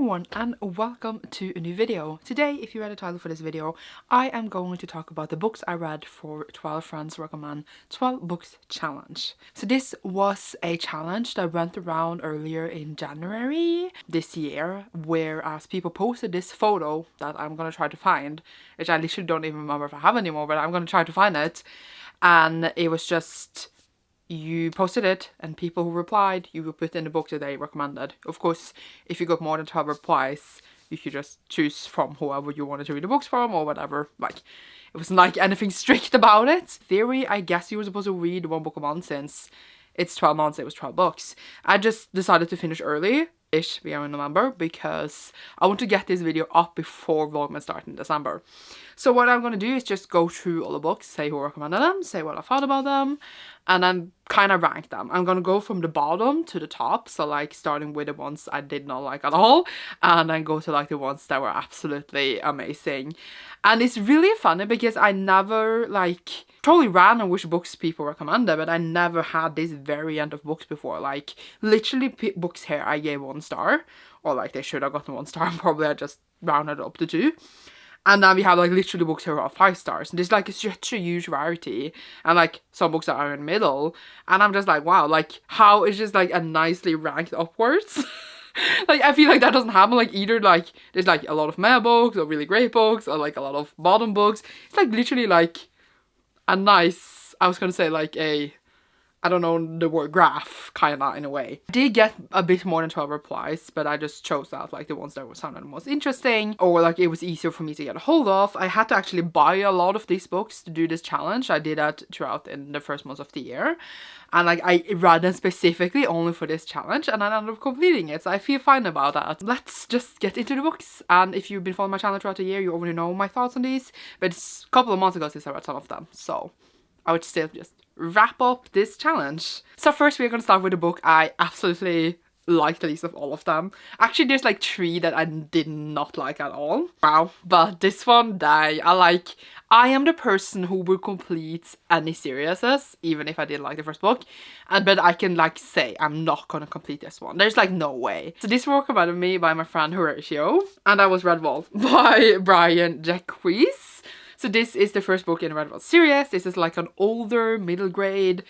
everyone and welcome to a new video. Today, if you read the title for this video, I am going to talk about the books I read for 12 Friends Recommend 12 Books Challenge. So this was a challenge that went around earlier in January this year, whereas people posted this photo that I'm gonna try to find, which I literally don't even remember if I have anymore, but I'm gonna try to find it. And it was just, you posted it and people who replied, you would put in the book that they recommended. Of course, if you got more than 12 replies, you could just choose from whoever you wanted to read the books from or whatever. Like, it wasn't like anything strict about it. Theory, I guess you were supposed to read one book a month since it's 12 months, it was 12 books. I just decided to finish early-ish, we are in November, because I want to get this video up before Vlogmas start in December. So what I'm gonna do is just go through all the books, say who recommended them, say what I thought about them, and then kind of rank them. I'm gonna go from the bottom to the top, so like starting with the ones I did not like at all, and then go to like the ones that were absolutely amazing. And it's really funny because I never like totally random which books people recommended, but I never had this variant of books before. Like literally books here I gave 1 star, or like they should have gotten 1 star, and probably I just rounded it up to 2. And then we have like literally books here are 5 stars. And there's like such a huge variety. And like some books that are in the middle. And I'm just like, wow, like how is just like a nicely ranked upwards? Like I feel like that doesn't happen. Like either like there's like a lot of male books or really great books or like a lot of bottom books. It's like literally like a nice, I was gonna say like a, I don't know the word, graph, kind of in a way. I did get a bit more than 12 replies, but I just chose out like the ones that were sounded the most interesting, or like it was easier for me to get a hold of. I had to actually buy a lot of these books to do this challenge. I did that throughout in the first months of the year. And like I read them specifically only for this challenge, and I ended up completing it, so I feel fine about that. Let's just get into the books. And if you've been following my channel throughout the year, you already know my thoughts on these, but it's a couple of months ago since I read some of them, so I would still just wrap up this challenge. So first we're gonna start with a book I absolutely liked the least of all of them. Actually there's like 3 that I did not like at all. Wow. But this one I am the person who will complete any series, even if I didn't like the first book. But I can like say I'm not gonna complete this one. There's like no way. So this was recommended to me by my friend Horatio, and that was Redwall by Brian Jacques. So this is the first book in the Redwall series. This is like an older middle grade,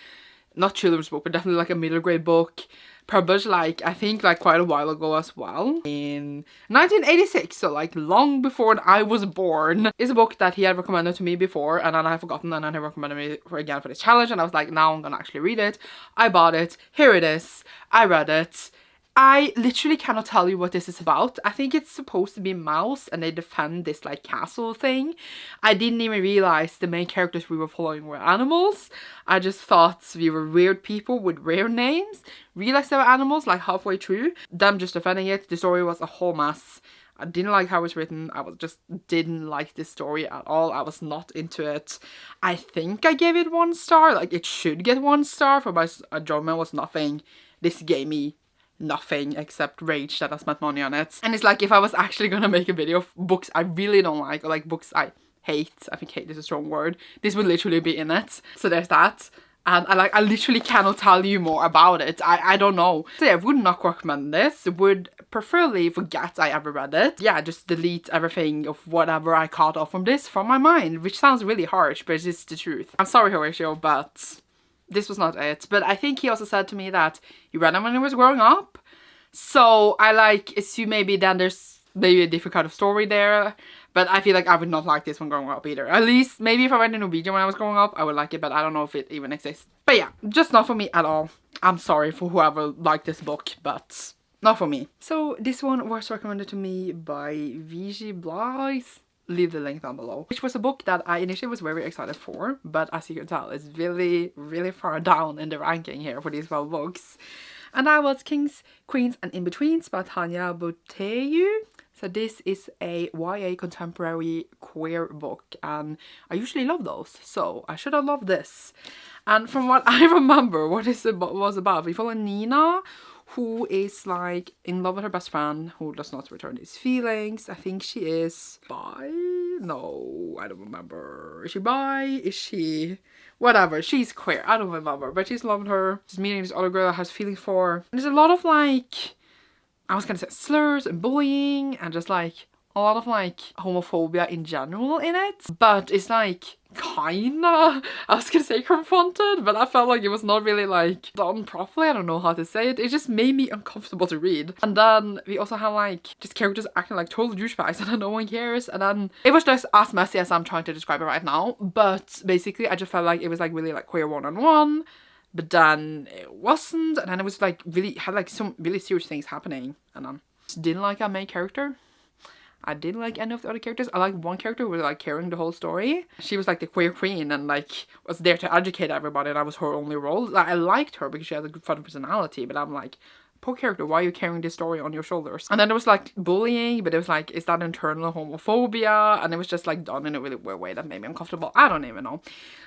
not children's book, but definitely like a middle grade book, published like I think like quite a while ago as well, in 1986, so like long before I was born. It's a book that he had recommended to me before, and then I had forgotten, and then he recommended me again for this challenge, and I was like, now I'm gonna actually read it. I bought it, here it is, I read it. I literally cannot tell you what this is about. I think it's supposed to be mouse and they defend this like castle thing. I didn't even realize the main characters we were following were animals. I just thought we were weird people with weird names. Realized they were animals like halfway through. Them just defending it. The story was a whole mess. I didn't like how it was written. I just didn't like this story at all. I was not into it. I think I gave it 1 star. Like it should get 1 star, for my enjoyment was nothing. This gave me nothing except rage that I spent money on it. And it's like if I was actually gonna make a video of books I really don't like, or like books I hate, I think hate is a strong word, this would literally be in it. So there's that. And I literally cannot tell you more about it. I don't know. So yeah, I would not recommend this. Would preferably forget I ever read it. Yeah, just delete everything of whatever I caught off from this from my mind, which sounds really harsh, but it's the truth. I'm sorry, Horatio, but this was not it. But I think he also said to me that he read them when he was growing up. So I like assume maybe then there's maybe a different kind of story there. But I feel like I would not like this one growing up either. At least maybe if I read the Norwegian when I was growing up, I would like it, but I don't know if it even exists. But yeah, just not for me at all. I'm sorry for whoever liked this book, but not for me. So this one was recommended to me by VG Blythe. Leave the link down below, which was a book that I initially was very excited for, but as you can tell, it's really far down in the ranking here for these 12 books. And that was Kings, Queens and In-Betweens by Tanya Bouteu. So this is a YA contemporary queer book, and I usually love those, so I should have loved this. And from what I remember, what it was about, we follow Nina, who is like in love with her best friend who does not return his feelings. I think she is bi? No, I don't remember. Is she bi? Is she... whatever. She's queer. I don't remember. But she's loving her. She's meeting this other girl that has feelings for her. And there's a lot of like I was gonna say slurs and bullying and just like a lot of like homophobia in general in it, but it's like kinda, I was gonna say confronted, but I felt like it was not really like done properly. I don't know how to say it. It just made me uncomfortable to read. And then we also had like just characters acting like total douchebags and then no one cares, and then it was just as messy as I'm trying to describe it right now. But basically I just felt like it was like really like queer one-on-one, but then it wasn't, and then it was like really had like some really serious things happening, and I just didn't like our main character. I didn't like any of the other characters. I liked one character who was like carrying the whole story. She was like the queer queen and like was there to educate everybody, and that was her only role. Like, I liked her because she had a good fun personality, but I'm like, poor character, why are you carrying this story on your shoulders? And then there was like bullying, but it was like, is that internal homophobia? And it was just like done in a really weird way that made me uncomfortable. I don't even know.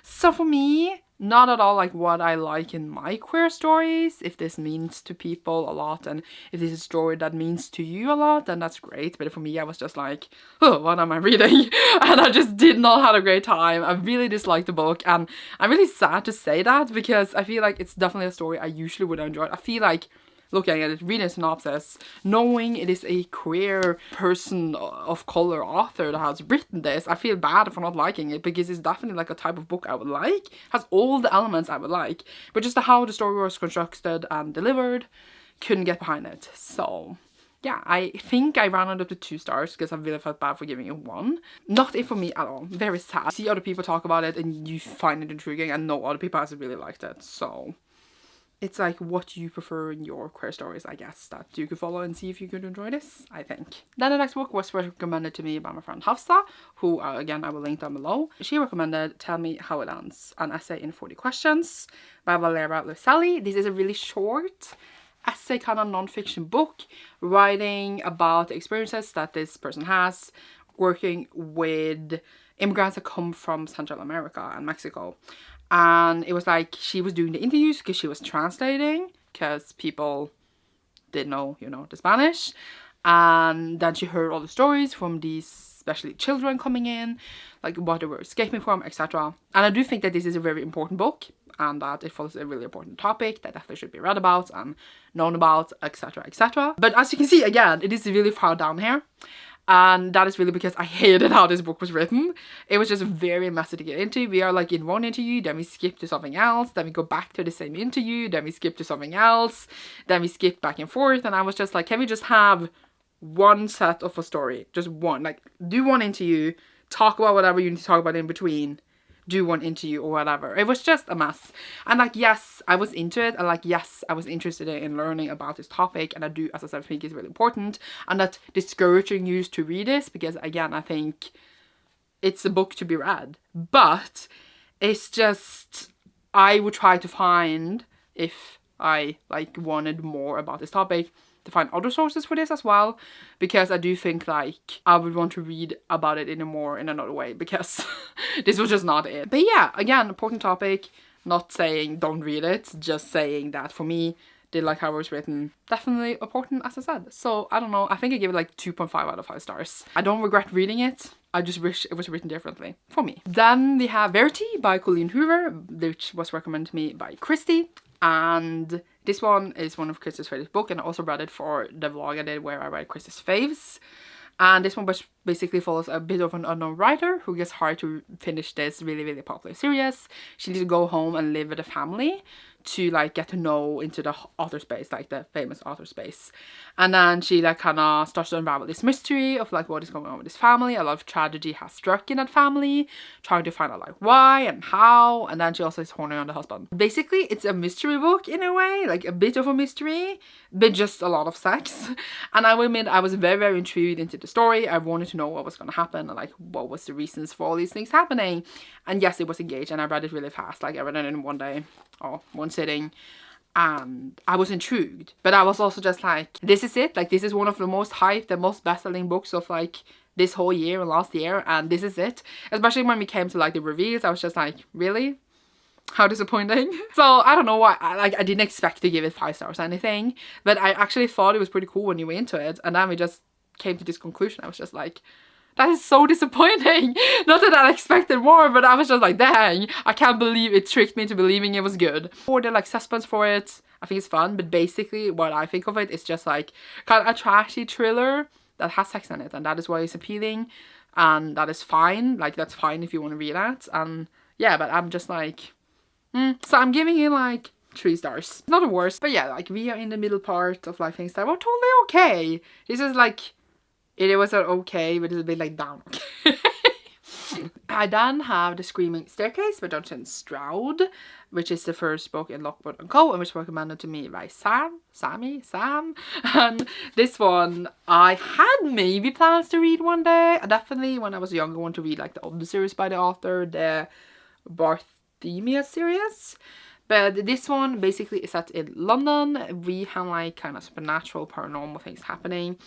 So for me, not at all like what I like in my queer stories. If this means to people a lot, and if this is a story that means to you a lot, then that's great. But for me, I was just like, oh, what am I reading? And I just did not have a great time. I really disliked the book, and I'm really sad to say that because I feel like it's definitely a story I usually would enjoy. I feel like looking at it, reading a synopsis, knowing it is a queer person of color author that has written this, I feel bad for not liking it because it's definitely like a type of book I would like, has all the elements I would like, but just how the story was constructed and delivered, couldn't get behind it. So yeah, I think I rounded up to 2 stars because I really felt bad for giving it 1. Not it for me at all. Very sad. See other people talk about it and you find it intriguing, and no other people has really liked it. So it's like what you prefer in your queer stories, I guess, that you could follow and see if you could enjoy this, I think. Then the next book was recommended to me by my friend Hafsa, who again I will link down below. She recommended Tell Me How It Ends, an essay in 40 questions by Valera Lucelli. This is a really short essay, kind of non-fiction book, writing about the experiences that this person has working with immigrants that come from Central America and Mexico. And it was like she was doing the interviews because she was translating, because people didn't know, you know, the Spanish. And then she heard all the stories from these, especially children coming in, like what they were escaping from, etc. And I do think that this is a very important book, and that it follows a really important topic that definitely should be read about and known about, etc, etc. But as you can see, again, it is really far down here. And that is really because I hated how this book was written. It was just very messy to get into. We are like in one interview, then we skip to something else, then we go back to the same interview, then we skip to something else, then we skip back and forth. And I was just like, can we just have one set of a story? Just one. Like, do one interview, talk about whatever you need to talk about in between, do one interview or whatever. It was just a mess. And like, yes, I was into it, and like, yes, I was interested in learning about this topic, and I do, as I said, think it's really important. I'm not discouraging you to read this because, again, I think it's a book to be read, but it's just, I would try to find, if I like wanted more about this topic, to find other sources for this as well, because I do think like I would want to read about it in another way, because this was just not it. But yeah, again, important topic, not saying don't read it, just saying that for me, did like how it was written, definitely important, as I said. So I don't know, I think I gave it like 2.5 out of 5 stars. I don't regret reading it, I just wish it was written differently for me. Then we have Verity by Colleen Hoover, which was recommended to me by Christy. And this one is one of Christy's favorite book, and I also read it for the vlog I did where I read Christy's faves. And this one basically follows a bit of an unknown writer who gets hired to finish this really, really popular series. She needs to go home and live with a family to like get to know into the author space, like the famous author space. And then she like kind of starts to unravel this mystery of like what is going on with this family. A lot of tragedy has struck in that family, trying to find out like why and how. And then she also is horny on the husband. Basically, it's a mystery book in a way, like a bit of a mystery, but just a lot of sex. And I will admit, I was very, very intrigued into the story. I wanted to know what was going to happen and like what was the reasons for all these things happening. And yes, it was engaged, and I read it really fast. Like I read it in one day, or one sitting, and I was intrigued. But I was also just like, this is it. Like, this is one of the most hyped and most best-selling books of like this whole year and last year, and this is it. Especially when we came to like the reveals, I was just like, really? How disappointing. So I don't know why, I didn't expect to give it 5 stars or anything, but I actually thought it was pretty cool when you went into it, and then we just came to this conclusion. I was just like, that is so disappointing. Not that I expected more, but I was just like, dang, I can't believe it tricked me into believing it was good. Or the like suspense for it, I think it's fun, but basically what I think of it is just like kind of a trashy thriller that has sex in it, and that is why it's appealing, and that is fine. Like, that's fine if you want to read that. And yeah, but I'm just like, so I'm giving it like 3 stars. Not the worst, but yeah, like we are in the middle part of like things that were totally okay. This is like, it was okay, but it's a bit like down okay. I then have The Screaming Staircase by Duncan Stroud, which is the first book in Lockwood & Co. and which was recommended to me by Sam. And this one I had maybe plans to read one day. I definitely, when I was younger, want to read like the other series by the author, the Barthemia series. But this one basically is set in London. We have like kind of supernatural, paranormal things happening.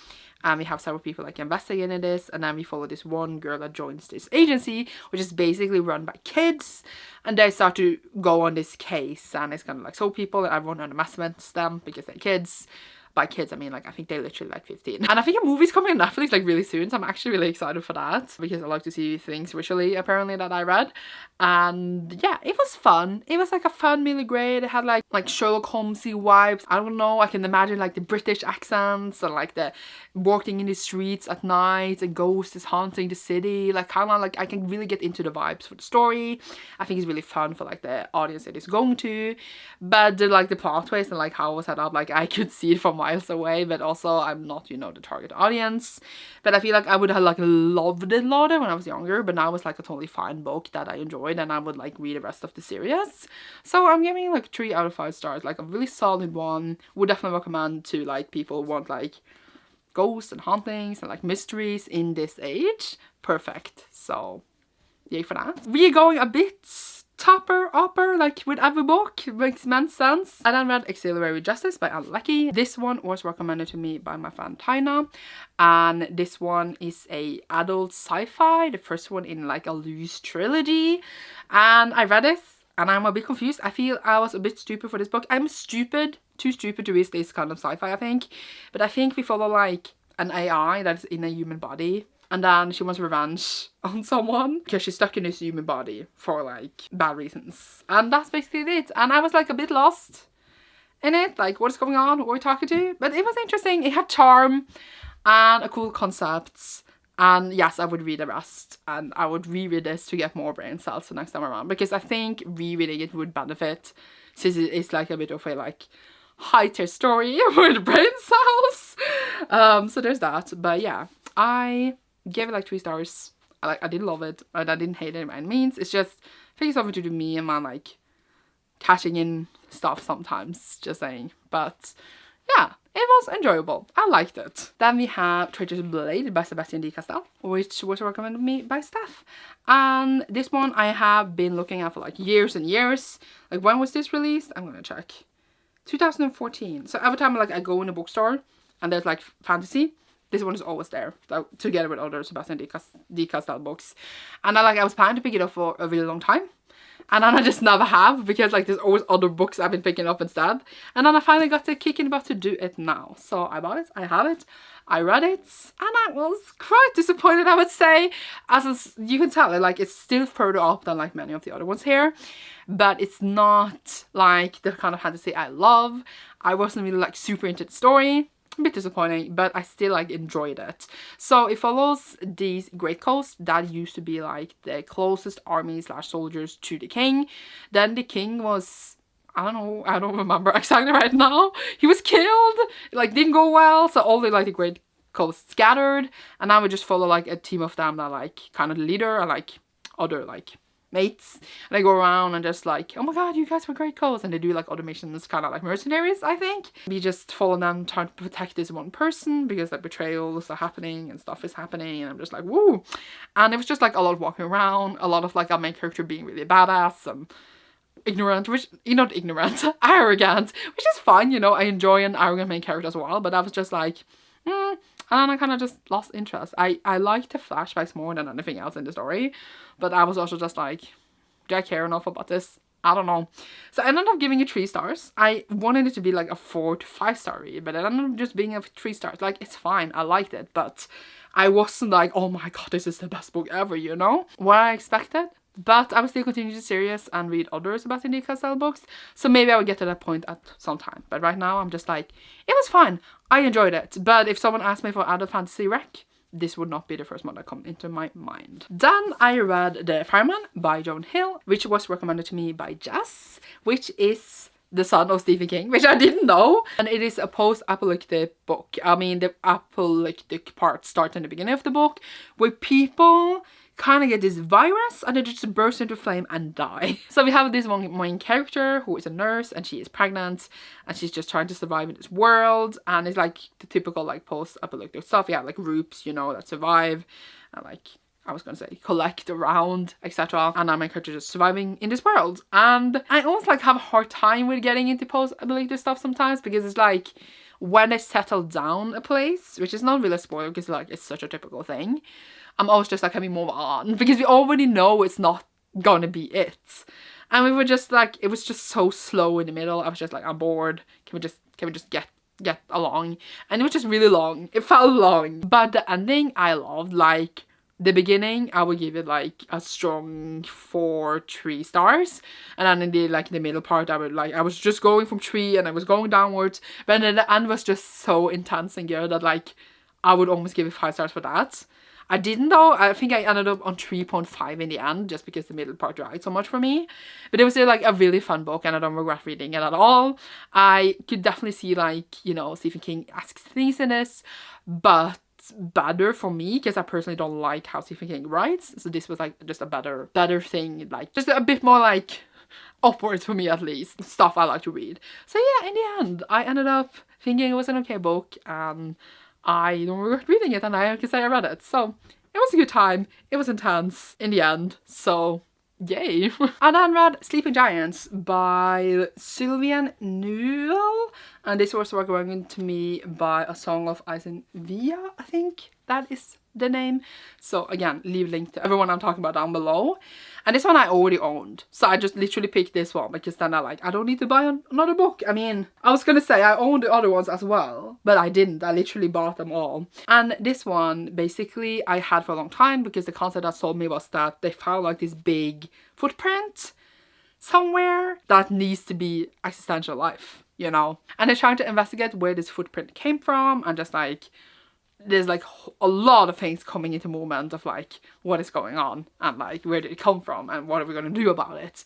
And we have several people like investigating this, and then we follow this one girl that joins this agency, which is basically run by kids, and they start to go on this case, and it's kind of like so people, and everyone underestimates them because they're kids. By kids, I mean like I think they're literally like 15. And I think a movie's coming on Netflix like really soon, so I'm actually really excited for that because I like to see things visually apparently that I read. And yeah, it was fun. It was like a fun mealy grade. It had like Sherlock Holmesy vibes. I don't know, I can imagine like the British accents and like the walking in the streets at night and ghosts is haunting the city. Like kind of like I can really get into the vibes for the story. I think it's really fun for like the audience it is going to. But the plot twist and like how it was set up, like I could see it from miles away, but also I'm not, you know, the target audience. But I feel like I would have like loved it a lot when I was younger, but now it's like a totally fine book that I enjoyed and I would like read the rest of the series. So I'm giving like 3 out of 5 stars, like a really solid one. Would definitely recommend to like people who want like ghosts and hauntings and like mysteries in this age. Perfect. So yay for that. We are going a bit upper like with every book, makes sense. I then read Ancillary Justice by Anne Leckie. This one was recommended to me by my friend Tina, and this one is a adult sci-fi, the first one in like a loose trilogy, and I read this and I'm a bit confused. I feel I was a bit stupid for this book. I'm too stupid to read this kind of sci-fi, I think, but I think we follow like an AI that's in a human body, and then she wants revenge on someone because she's stuck in this human body for like bad reasons. And that's basically it. And I was like a bit lost in it. Like, what is going on? Who are we talking to? But it was interesting. It had charm and a cool concept. And yes, I would read the rest. And I would reread this to get more brain cells the next time around. Because I think rereading it would benefit, since it is like a bit of a like high-tier story with brain cells. So there's that. But yeah, I gave it like 3 stars. I didn't love it, and I didn't hate it by any means. It's just, I think it's something to do me and my like catching in stuff sometimes, just saying. But yeah, it was enjoyable. I liked it. Then we have Traitor's Blade by Sebastian D. Castell, which was recommended to me by Steph. And this one I have been looking at for like years and years. Like, when was this released? I'm gonna check. 2014. So every time like I go in a bookstore and there's like fantasy, this one is always there, together with other Sebastian D. Castell books. And I was planning to pick it up for a really long time. And then I just never have, because like there's always other books I've been picking up instead. And then I finally got the kick in about to do it now. So I bought it, I have it, I read it, and I was quite disappointed, I would say. As you can tell, like it's still further up than like many of the other ones here. But it's not like the kind of fantasy I love. I wasn't really like super into the story. A bit disappointing, but I still like enjoyed it. So it follows these great coast that used to be like the closest army / soldiers to the king. Then the king was, I don't remember exactly right now. He was killed, like didn't go well. So all the like the great coast scattered, and now we just follow like a team of them that like kind of the leader and like other like mates, and they go around and just like, oh my god, you guys were great coast, and they do like other missions, kind of like mercenaries, I think. We just follow them trying to protect this one person because like betrayals are happening and stuff is happening, and I'm just like, woo. And it was just like a lot of walking around, a lot of like our main character being really badass and ignorant, which, not ignorant, arrogant, which is fine, you know, I enjoy an arrogant main character as well, but I was just like, and then I kind of just lost interest. I liked the flashbacks more than anything else in the story, but I was also just like, do I care enough about this? I don't know. So I ended up giving it 3 stars. I wanted it to be like a 4 to 5 star read, but it ended up just being a 3 stars. Like, it's fine, I liked it, but I wasn't like, oh my god, this is the best book ever, you know? What I expected, But I will still continue the series and read others about Indie Castell books. So maybe I will get to that point at some time. But right now I'm just like, it was fun. I enjoyed it. But if someone asked me for adult fantasy rec, this would not be the first one that come into my mind. Then I read The Fireman by Joan Hill, which was recommended to me by Jess, which is the son of Stephen King, which I didn't know. And it is a post-apocalyptic book. I mean, the apocalyptic part starts in the beginning of the book, where people kind of get this virus and they just burst into flame and die. So we have this one main character who is a nurse and she is pregnant and she's just trying to survive in this world, and it's like the typical like post-apocalyptic stuff. You have like groups, you know, that survive and like, I was gonna say collect around, etc. And I'm encouraged just surviving in this world. And I almost like have a hard time with getting into post-apocalyptic stuff sometimes, because it's like when they settle down a place, which is not really a spoiler because like it's such a typical thing, I'm always just like, can we move on? Because we already know it's not gonna be it. And we were just like, it was just so slow in the middle. I was just like, I'm bored. Can we just get along? And it was just really long. It felt long. But the ending I loved. Like the beginning, I would give it like a strong 3 stars. And then in the middle part, I was just going from 3 and I was going downwards. But then the end was just so intense and good that like I would almost give it 5 stars for that. I didn't though. I think I ended up on 3.5 in the end, just because the middle part dragged so much for me. But it was still like a really fun book and I don't regret reading it at all. I could definitely see like, you know, Stephen King asks things in this, but better for me because I personally don't like how Stephen King writes. So this was like just a better thing, like just a bit more like upwards for me at least. Stuff I like to read. So yeah, in the end, I ended up thinking it was an okay book and I don't regret reading it, and I can say I read it. So it was a good time. It was intense in the end. So yay. And then read Sleeping Giants by Sylvian Newell. And this was recommended to me by A Song of Ice and Via, I think that is the name. So again, leave a link to everyone I'm talking about down below. And this one I already owned, so I just literally picked this one because then I don't need to buy another book. I mean, I was gonna say I owned the other ones as well, but I didn't. I literally bought them all. And this one basically I had for a long time because the concept that sold me was that they found like this big footprint somewhere that needs to be existential life, you know? And they're trying to investigate where this footprint came from, and just like there's like a lot of things coming into movement of like what is going on and like where did it come from and what are we going to do about it.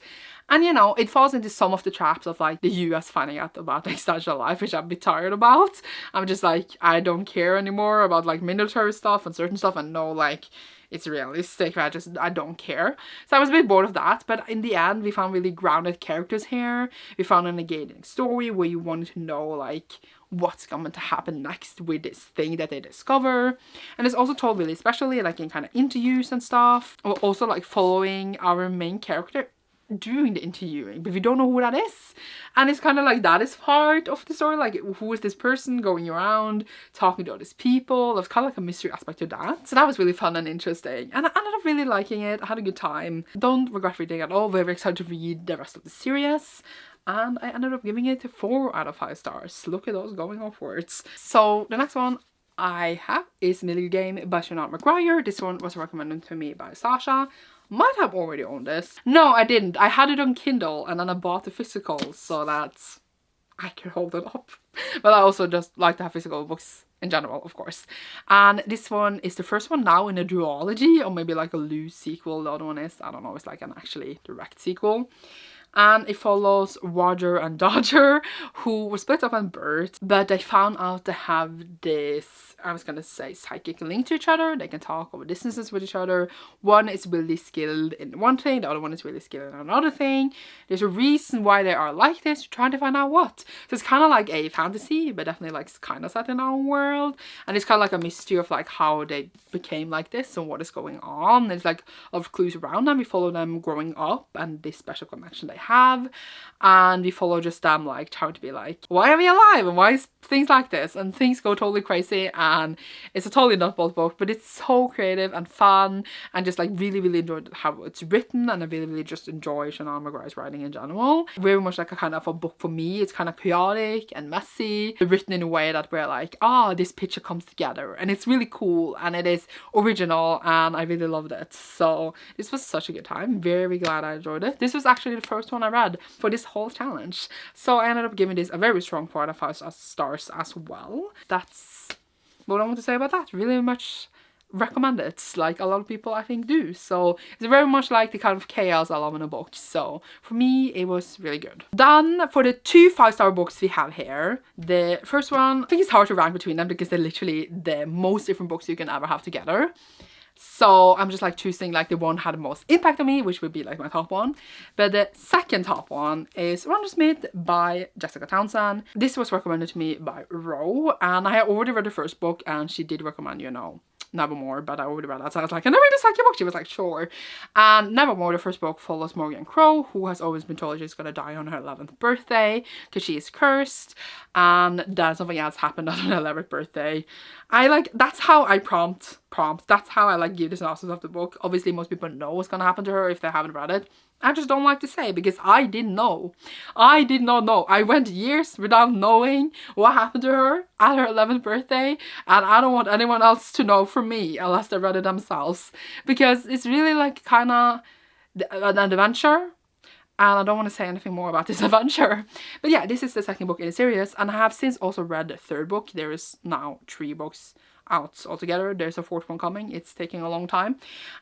And you know, it falls into some of the traps of like the US finding out about existential life, which I'm a bit tired about. I'm just like, I don't care anymore about like military stuff and certain stuff, and no, like it's realistic. I don't care. So I was a bit bored of that, but in the end we found really grounded characters here. We found an engaging story where you wanted to know like what's going to happen next with this thing that they discover. And it's also told really especially like in kind of interviews and stuff. We're also like following our main character during the interviewing, but we don't know who that is. And it's kind of like that is part of the story, like who is this person going around talking to all these people. There's kind of like a mystery aspect to that. So that was really fun and interesting, and I ended up really liking it. I had a good time. Don't regret reading at all. Very excited to read the rest of the series. And I ended up giving it 4 out of 5 stars. Look at those going upwards. So the next one I have is Middle Game by Sinead McGuire. This one was recommended to me by Sasha. Might have already owned this. No, I didn't. I had it on Kindle and then I bought the physical so that I could hold it up. But I also just like to have physical books in general, of course. And this one is the first one now in a duology, or maybe like a loose sequel. The other one is, I don't know, it's like an actually direct sequel. And it follows Roger and Dodger, who were split up at birth, but they found out they have this, I was gonna say, psychic link to each other. They can talk over distances with each other. One is really skilled in one thing, the other one is really skilled in another thing. There's a reason why they are like this, you're trying to find out what. So it's kind of like a fantasy, but definitely like kind of set in our own world. And it's kind of like a mystery of like how they became like this and what is going on. There's like a lot of clues around them. We follow them growing up and this special connection they have, and we follow just them like trying to be like, why are we alive and why is things like this, and things go totally crazy, and it's a totally nutball book, but it's so creative and fun, and just like really enjoyed how it's written, and I really just enjoy Shannon McGrath's writing in general. Very much like a kind of a book for me. It's kind of chaotic and messy, written in a way that we're like, this picture comes together, and it's really cool, and it is original, and I really loved it. So this was such a good time. Very glad I enjoyed it. This was actually the first one I read for this whole challenge, so I ended up giving this a very strong 4 out of 5 stars as well. That's what I want to say about that. Really much recommend it, like a lot of people I think do. So it's very much like the kind of chaos I love in a book, so for me it was really good. Then for the 2 5-star books we have here, the first one, I think it's hard to rank between them because they're literally the most different books you can ever have together. So I'm just like choosing like the one had the most impact on me, which would be like my top one. But the second top one is Wondersmith by Jessica Townsend. This was recommended to me by Ro, and I had already read the first book, and she did recommend, you know, Nevermoor, but I already read that, so I was like, I never really like your book. She was like, sure. And Nevermoor, the first book, follows Morgan Crow, who has always been told she's gonna die on her 11th birthday because she is cursed, and then something else happened on her 11th birthday. That's how I prompt. That's how I like give the synopsis of the book. Obviously most people know what's gonna happen to her if they haven't read it. I just don't like to say because I didn't know. I did not know. I went years without knowing what happened to her at her 11th birthday, and I don't want anyone else to know from me unless they read it themselves, because it's really like kind of an adventure, and I don't want to say anything more about this adventure. But yeah, this is the second book in the series, and I have since also read the third book. There is now 3 books out altogether. There's a 4th one coming. It's taking a long time,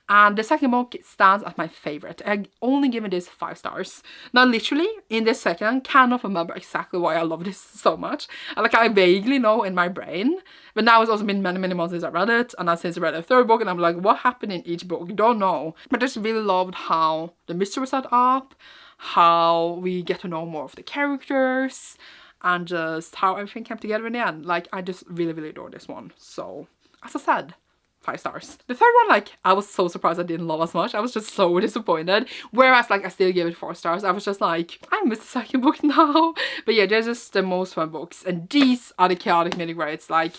and the second book stands as my favorite. I only given this 5 stars. Now literally in this second, cannot remember exactly why I love this so much. I vaguely know in my brain, but now it's also been many months since I read it, and I since read the third book, and I'm like, what happened in each book? Don't know, but I just really loved how the mystery was set up, how we get to know more of the characters, and just how everything came together in the end. Like, I just really adore this one. So, as I said, 5 stars. The third one, like, I was so surprised I didn't love as much. I was just so disappointed. Whereas, like, I still gave it 4 stars. I was just like, I miss the second book now. But yeah, they're just the most fun books. And these are the chaotic middle grades. Like,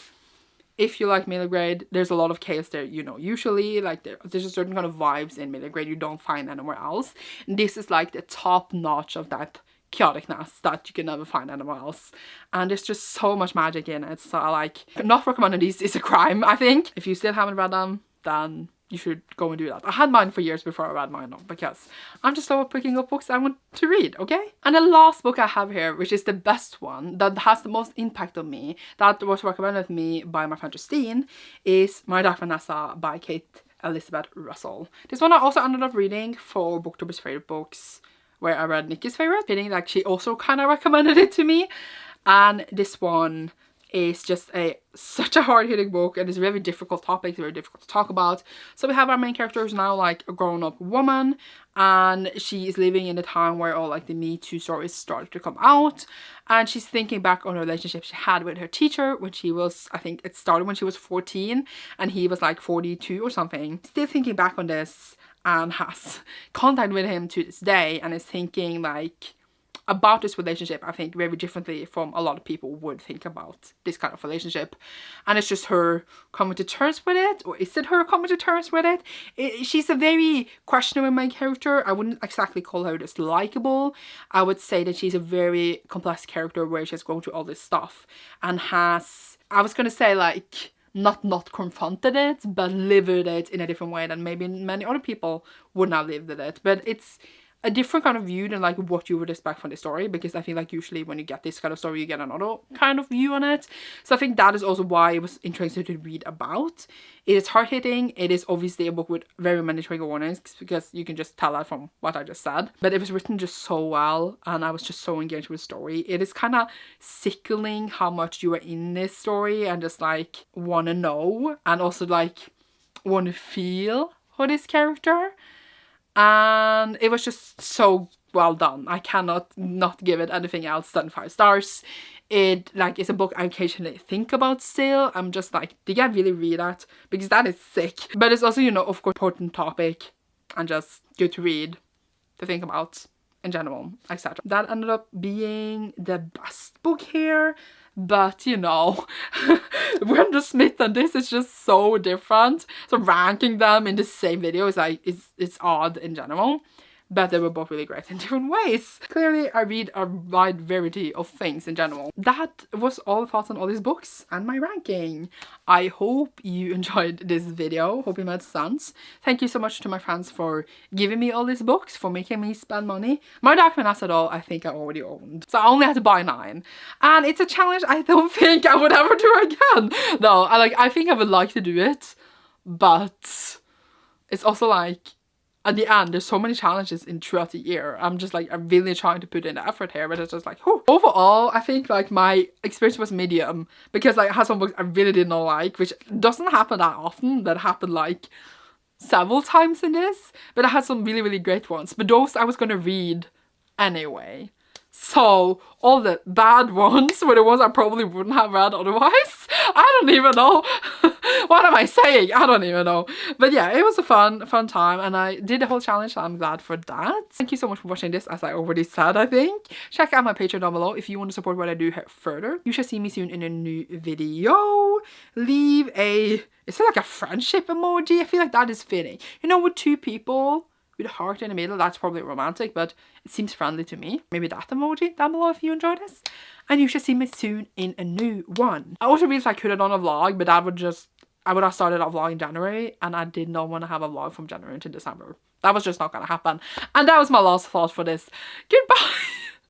if you like middle grade, there's a lot of chaos there, you know, usually. Like, there's a certain kind of vibes in middle grade you don't find anywhere else. And this is like the top notch of that chaoticness that you can never find anywhere else, and there's just so much magic in it. So I like, not recommending these is a crime, I think. If you still haven't read them, then you should go and do that. I had mine for years before I read mine though, because I'm just over picking up books I want to read, okay? And the last book I have here, which is the best one, that has the most impact on me, that was recommended to me by my friend Justine, is My Dark Vanessa by Kate Elizabeth Russell. This one I also ended up reading for Booktober's favorite books, where I read Nikki's favorite, feeling like she also kind of recommended it to me. And this one is just such a hard-hitting book, and it's a very difficult topic, very difficult to talk about. So we have our main character who's now like a grown-up woman, and she is living in a time where all like the Me Too stories started to come out, and she's thinking back on a relationship she had with her teacher when she was, I think it started when she was 14 and he was like 42 or something. Still thinking back on this, and has contact with him to this day, and is thinking like about this relationship, I think, very differently from a lot of people would think about this kind of relationship. And it's just her coming to terms with it, or is it her coming to terms with it? She's a very questionable main character. I wouldn't exactly call her just likable. I would say that she's a very complex character where she's going through all this stuff and has, I was gonna say like, not confronted it, but lived it in a different way than maybe many other people would not live with it. But it's a different kind of view than like what you would expect from the story, because I feel like usually when you get this kind of story you get another kind of view on it. So I think that is also why it was interesting to read about. It is hard-hitting. It is obviously a book with very many trigger warnings, because you can just tell that from what I just said, but it was written just so well, and I was just so engaged with the story. It is kind of sickening how much you are in this story and just like want to know, and also like want to feel for this character. And it was just so well done. I cannot not give it anything else than 5 stars. It like is a book I occasionally think about still. I'm just like, did I really read that? Because that is sick. But it's also, you know, of course, important topic, and just good to read, to think about in general, etc. That ended up being the best book here. But you know, Brenda Smith and this is just so different. So ranking them in the same video is like, it's odd in general. But they were both really great in different ways. Clearly, I read a wide variety of things in general. That was all the thoughts on all these books and my ranking. I hope you enjoyed this video. Hope it made sense. Thank you so much to my friends for giving me all these books, for making me spend money. My Dark Man Acid all, I think I already owned. So I only had to buy 9. And it's a challenge I don't think I would ever do again. No, I think I would like to do it. But it's also like, at the end, there's so many challenges throughout the year. I'm just like, I'm really trying to put in the effort here, but it's just like, whew. Overall, I think like my experience was medium, because like I had some books I really did not like, which doesn't happen that often. That happened like several times in this, but I had some really, really great ones. But those I was gonna read anyway. So all the bad ones were the ones I probably wouldn't have read otherwise. I don't even know. What am I saying? I don't even know. But yeah, it was a fun time, and I did the whole challenge, so I'm glad for that. Thank you so much for watching this, as I already said, I think. Check out my Patreon down below if you want to support what I do here further. You shall see me soon in a new video. Leave a, is it like a friendship emoji? I feel like that is fitting. You know, with 2 people with a heart in the middle, that's probably romantic, but it seems friendly to me. Maybe that emoji down below if you enjoyed this. And you shall see me soon in a new one. I also realized I could have done a vlog, but that would just, I would have started a vlog in January, and I did not want to have a vlog from January to December. That was just not gonna happen. And that was my last thought for this. Goodbye!